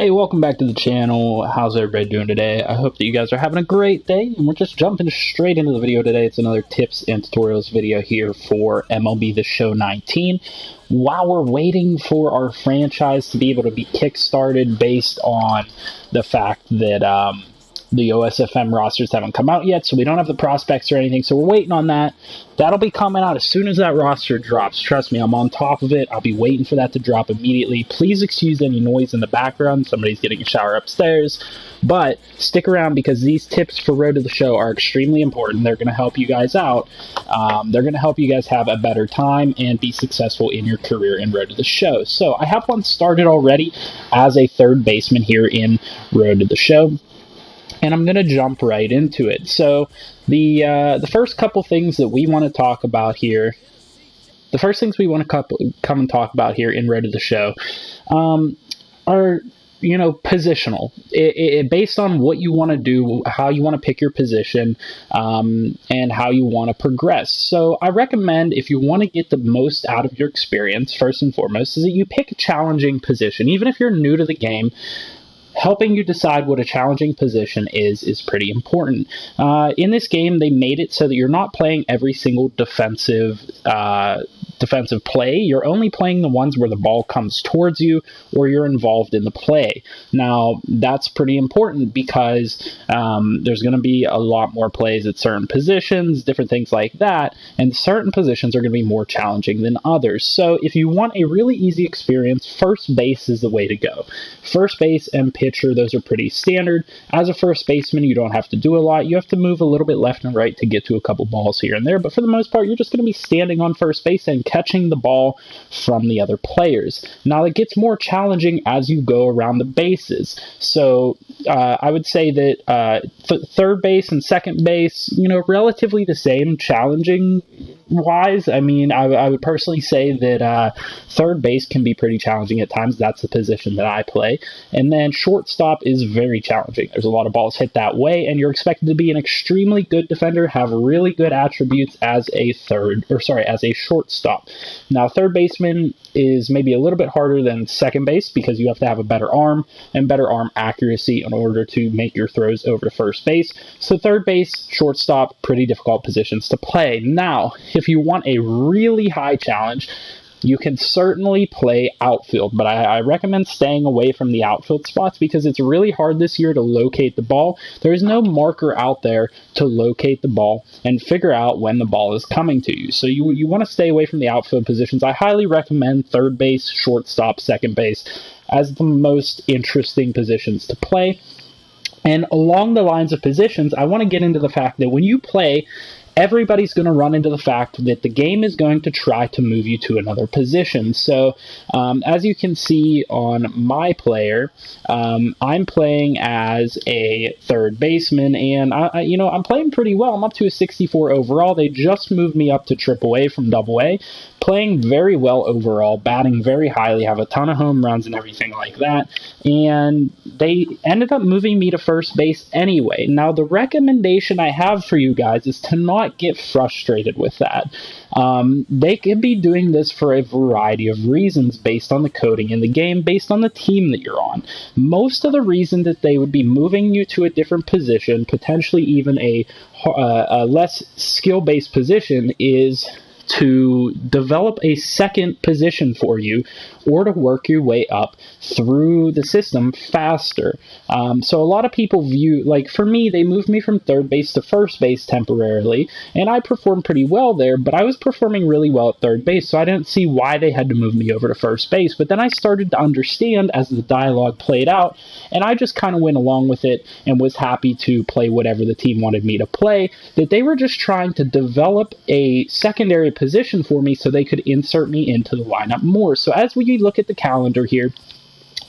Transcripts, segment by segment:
Hey, welcome back to the channel. How's everybody doing today? I hope that you guys are having a great day, and we're just jumping straight into the video today. It's another tips and tutorials video here for MLB The Show 19. While we're waiting for our franchise to be able to be kickstarted based on the fact that the OSFM rosters haven't come out yet, so we don't have the prospects or anything, so we're waiting on that. That'll be coming out as soon as that roster drops. Trust me, I'm on top of it. I'll be waiting for that to drop immediately. Please excuse any noise in the background. Somebody's getting a shower upstairs. But stick around because these tips for Road to the Show are extremely important. They're going to help you guys out. They're going to help you guys have a better time and be successful in your career in Road to the Show. So I have one started already as a third baseman here in Road to the Show. And I'm going to jump right into it. So the first couple things that we want to talk about here, the first things we want to come and talk about here in Road to the Show are, positional. Based on what you want to do, how you want to pick your position, and how you want to progress. So I recommend, if you want to get the most out of your experience, first and foremost, is that you pick a challenging position. Even if you're new to the game, helping you decide what a challenging position is pretty important. In this game, they made it so that you're not playing every single defensive play. You're only playing the ones where the ball comes towards you or you're involved in the play. Now, that's pretty important because there's going to be a lot more plays at certain positions, different things like that, and certain positions are going to be more challenging than others. So if you want a really easy experience, first base is the way to go. First base and pitcher, those are pretty standard. As a first baseman, you don't have to do a lot. You have to move a little bit left and right to get to a couple balls here and there, but for the most part, you're just going to be standing on first base and catching the ball from the other players. Now, it gets more challenging as you go around the bases. So I would say that third base and second base, relatively the same challenging wise. I mean, I would personally say that third base can be pretty challenging at times. That's the position that I play. And then shortstop is very challenging. There's a lot of balls hit that way, and you're expected to be an extremely good defender, have really good attributes as a shortstop. Now, third baseman is maybe a little bit harder than second base because you have to have a better arm and better arm accuracy in order to make your throws over to first base. So third base, shortstop, pretty difficult positions to play. Now, if you want a really high challenge, you can certainly play outfield, but I recommend staying away from the outfield spots because it's really hard this year to locate the ball. There is no marker out there to locate the ball and figure out when the ball is coming to you. So you want to stay away from the outfield positions. I highly recommend third base, shortstop, second base as the most interesting positions to play. And along the lines of positions, I want to get into the fact that when you play, everybody's going to run into the fact that the game is going to try to move you to another position. So as you can see on my player, I'm playing as a third baseman, and I'm playing pretty well. I'm up to a 64 overall. They just moved me up to AAA from AA. Playing very well overall, batting very highly, have a ton of home runs and everything like that. And they ended up moving me to first base anyway. Now, the recommendation I have for you guys is to not get frustrated with that. They could be doing this for a variety of reasons based on the coding in the game, based on the team that you're on. Most of the reason that they would be moving you to a different position, potentially even a less skill-based position, is to develop a second position for you or to work your way up through the system faster. So a lot of people view, like for me, they moved me from third base to first base temporarily, and I performed pretty well there, but I was performing really well at third base, so I didn't see why they had to move me over to first base. But then I started to understand as the dialogue played out, and I just kind of went along with it and was happy to play whatever the team wanted me to play, that they were just trying to develop a secondary position for me so they could insert me into the lineup more. So as we look at the calendar here,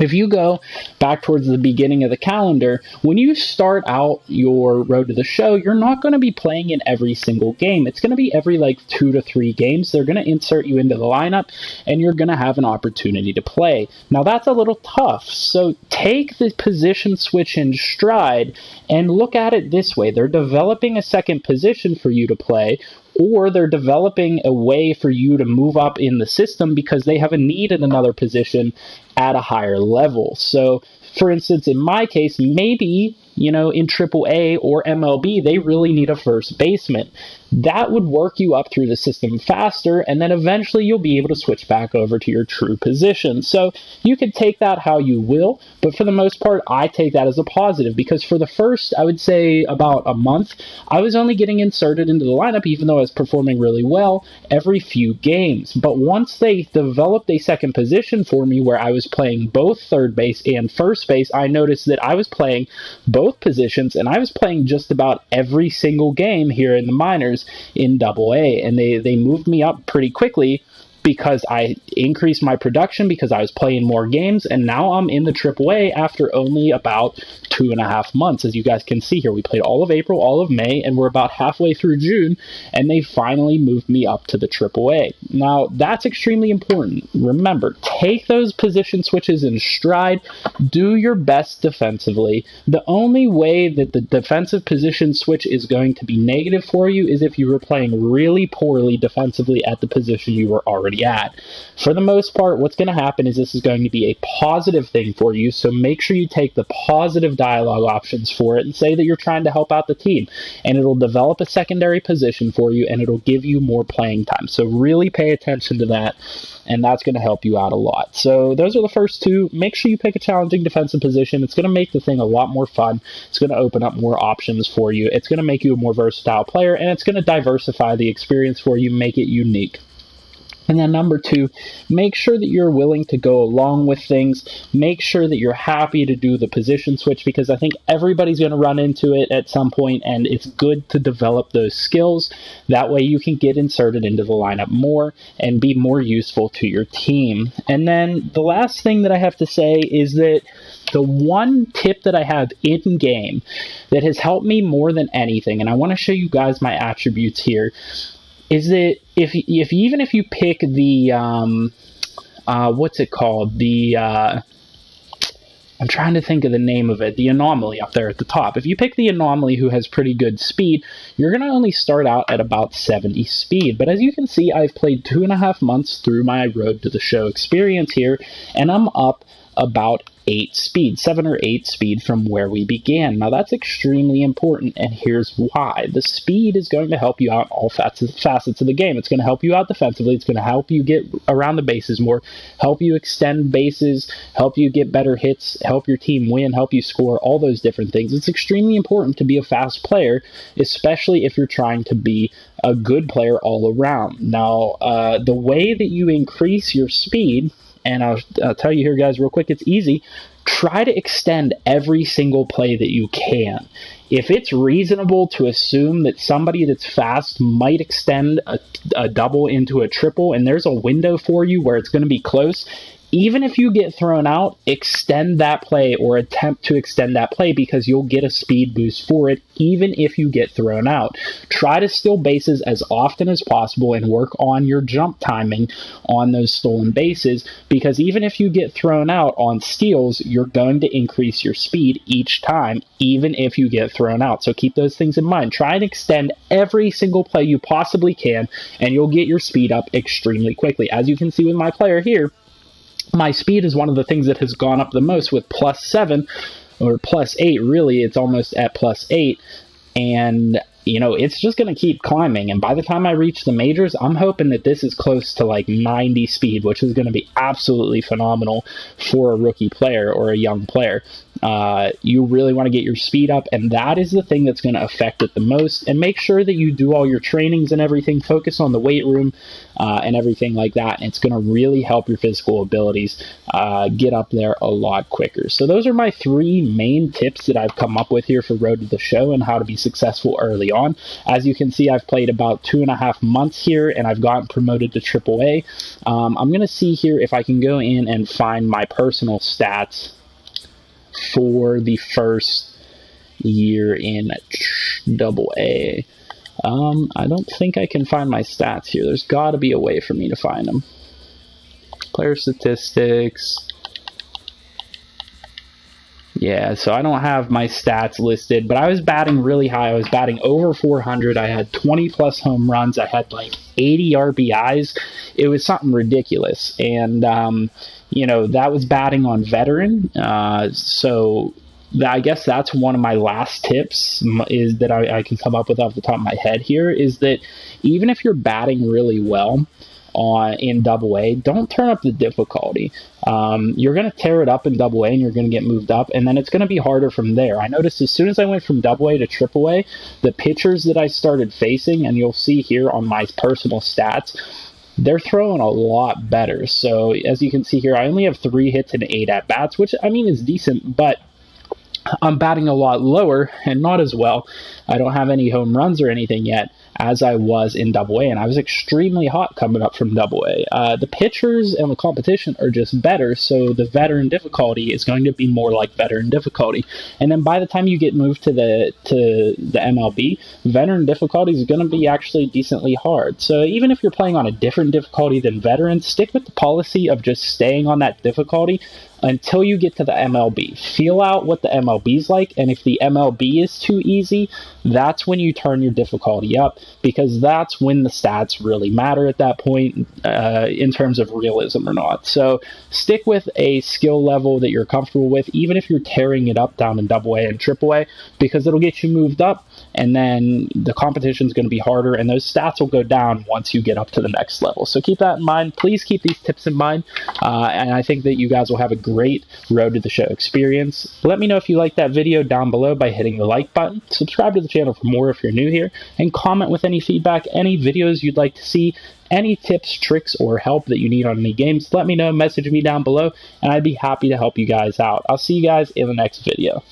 if you go back towards the beginning of the calendar, when you start out your Road to the Show, you're not going to be playing in every single game. It's going to be every 2 to 3 games. They're going to insert you into the lineup, and you're going to have an opportunity to play. Now, that's a little tough, so take the position switch in stride and look at it this way. They're developing a second position for you to play, or they're developing a way for you to move up in the system because they have a need in another position at a higher level. So, for instance, in my case, maybe, in AAA or MLB, they really need a first baseman. That would work you up through the system faster, and then eventually you'll be able to switch back over to your true position. So you can take that how you will, but for the most part, I take that as a positive, because for the first, I would say, about a month, I was only getting inserted into the lineup, even though I was performing really well, every few games. But once they developed a second position for me where I was playing both third base and first base, I noticed that I was playing both positions, and I was playing just about every single game here in the minors in AA, and they moved me up pretty quickly because I increased my production, because I was playing more games, and now I'm in the AAA after only about 2.5 months. As you guys can see here, we played all of April, all of May, and we're about halfway through June, and they finally moved me up to the AAA. Now, that's extremely important. Remember, take those position switches in stride. Do your best defensively. The only way that the defensive position switch is going to be negative for you is if you were playing really poorly defensively at the position you were already at. For the most part, what's going to happen is this is going to be a positive thing for you, so make sure you take the positive dialogue options for it and say that you're trying to help out the team, and it'll develop a secondary position for you, and it'll give you more playing time. So really pay attention to that, and that's going to help you out a lot. So those are the first two. Make sure you pick a challenging defensive position. It's going to make the thing a lot more fun. It's going to open up more options for you. It's going to make you a more versatile player, and it's going to diversify the experience for you, make it unique. And then number two, make sure that you're willing to go along with things. Make sure that you're happy to do the position switch, because I think everybody's going to run into it at some point, and it's good to develop those skills. That way you can get inserted into the lineup more and be more useful to your team. And then the last thing that I have to say is that the one tip that I have in game that has helped me more than anything, and I want to show you guys my attributes here, is that even if you pick the what's it called, the I'm trying to think of the name of it, the anomaly up there at the top. If you pick the anomaly who has pretty good speed, you're going to only start out at about 70 speed. But as you can see, I've played 2.5 months through my Road to the Show experience here, and I'm up about 7 or 8 speed from where we began. Now that's extremely important, and here's why. The speed is going to help you out all facets of the game. It's going to help you out defensively. It's going to help you get around the bases more, help you extend bases, help you get better hits, help your team win, help you score, all those different things. It's extremely important to be a fast player, especially if you're trying to be a good player all around. Now, the way that you increase your speed, and I'll tell you here, guys, real quick, it's easy. Try to extend every single play that you can. If it's reasonable to assume that somebody that's fast might extend a double into a triple, and there's a window for you where it's going to be close, even if you get thrown out, extend that play or attempt to extend that play, because you'll get a speed boost for it even if you get thrown out. Try to steal bases as often as possible and work on your jump timing on those stolen bases, because even if you get thrown out on steals, you're going to increase your speed each time, even if you get thrown out. So keep those things in mind. Try and extend every single play you possibly can, and you'll get your speed up extremely quickly. As you can see with my player here, my speed is one of the things that has gone up the most with +7 or +8. Really, it's almost at +8. And, it's just going to keep climbing. And by the time I reach the majors, I'm hoping that this is close to like 90 speed, which is going to be absolutely phenomenal for a rookie player or a young player. You really want to get your speed up, and that is the thing that's going to affect it the most. And make sure that you do all your trainings and everything. Focus on the weight room and everything like that. And it's going to really help your physical abilities get up there a lot quicker. So those are my 3 main tips that I've come up with here for Road to the Show and how to be successful early on. As you can see, I've played about 2.5 months here, and I've gotten promoted to AAA. I'm going to see here if I can go in and find my personal stats for the first year in AA. I don't think I can find my stats here. There's got to be a way for me to find them. Player statistics. Yeah, so I don't have my stats listed, but I was batting really high. I was batting over 400. I had 20 plus home runs. I had like 80 RBIs. It was something ridiculous. And, that was batting on veteran. So I guess that's one of my last tips is that I can come up with off the top of my head here is that even if you're batting really well, in Double A, don't turn up the difficulty. You're going to tear it up in Double A, and you're going to get moved up, and then it's going to be harder from there. I noticed as soon as I went from Double A to Triple A, the pitchers that I started facing, and you'll see here on my personal stats, they're throwing a lot better. So as you can see here, I only have 3 hits and 8 at bats, which I mean is decent, but I'm batting a lot lower and not as well. I don't have any home runs or anything yet as I was in Double A, and I was extremely hot coming up from Double A. The pitchers and the competition are just better, so the veteran difficulty is going to be more like veteran difficulty. And then by the time you get moved to the MLB, veteran difficulty is going to be actually decently hard. So even if you're playing on a different difficulty than veteran, stick with the policy of just staying on that difficulty until you get to the MLB. Feel out what the MLB is like, and if the MLB is too easy, that's when you turn your difficulty up, because that's when the stats really matter at that point in terms of realism or not. So stick with a skill level that you're comfortable with, even if you're tearing it up down in Double A and Triple A, because it'll get you moved up, and then the competition is going to be harder, and those stats will go down once you get up to the next level. So keep that in mind. Please keep these tips in mind, and I think that you guys will have a great Road to the Show experience. Let me know if you like that video down below by hitting the like button. Subscribe to the channel for more if you're new here, and comment with any feedback, any videos you'd like to see, any tips, tricks, or help that you need on any games. Let me know, message me down below, and I'd be happy to help you guys out. I'll see you guys in the next video.